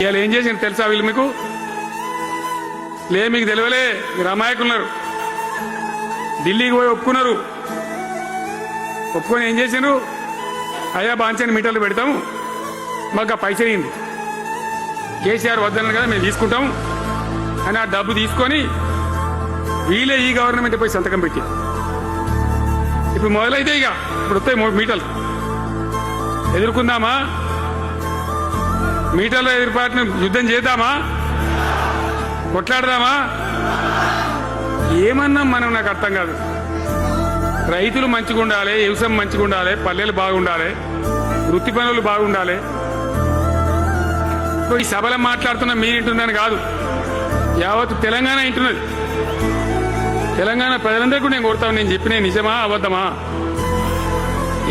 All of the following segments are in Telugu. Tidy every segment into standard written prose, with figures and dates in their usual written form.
ఇవాళ ఏం చేసింది తెలుసా వీళ్ళు మీకు? మీకు తెలియలే, మీరు అమాయకున్నారు. ఢిల్లీకి పోయి ఒప్పుకున్నారు. ఒప్పుకొని ఏం చేసిండ్రు? అయ్యా బాంచని మీటర్లు పెడతాము, మాకు ఆ పైసలు అయింది, కేసీఆర్ వద్దన్నారు కదా మేము తీసుకుంటాం అని ఆ డబ్బు తీసుకొని వీళ్ళే ఈ గవర్నమెంట్ పోయి సంతకం పెట్టి ఇప్పుడు మొదలైతే ఇప్పుడు వస్తాయి మీటర్లు. ఎదుర్కొందామా? మీటర్ల ఎదురుపాటును యుద్ధం చేద్దామా? కొట్లాడదామా? ఏమన్నా మనం నాకు అర్థం కాదు. రైతులు మంచిగా ఉండాలి, వ్యవసాయం మంచిగా ఉండాలి, పల్లెలు బాగుండాలి, వృత్తి పనులు బాగుండాలి. ఈ సభలో మాట్లాడుతున్నా మీరింటుందని కాదు, యావత్ తెలంగాణ ఇంటున్నది. తెలంగాణ ప్రజలందరికీ నేను కోరుతాను, నేను చెప్పిన నిజమా అబద్ధమా?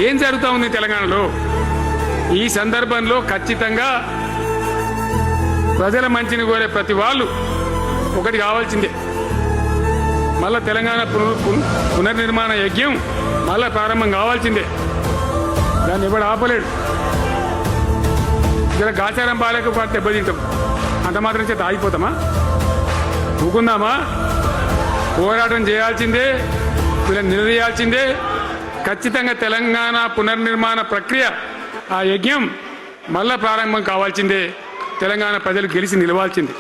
ఏం జరుగుతూ ఉంది తెలంగాణలో? ఈ సందర్భంలో ఖచ్చితంగా ప్రజల మంచిని కోరే ప్రతి వాళ్ళు ఒకటి కావాల్సిందే, మళ్ళా తెలంగాణ పునర్నిర్మాణ యజ్ఞం మళ్ళా ప్రారంభం కావాల్సిందే. దాన్ని ఎవడు ఆపలేడు. ఇక్కడ గాచారం బాలేక పాటు దెబ్బతింటాం, అంత మాత్రం చేత ఆగిపోతామా? ఊకుందామా? పోరాటం చేయాల్సిందే, వీళ్ళని నిలదీయాల్సిందే. ఖచ్చితంగా తెలంగాణ పునర్నిర్మాణ ప్రక్రియ, ఆ యజ్ఞం మళ్ళా ప్రారంభం కావాల్సిందే. తెలంగాణ ప్రజలు గెలిచి నిలవాల్సిందే.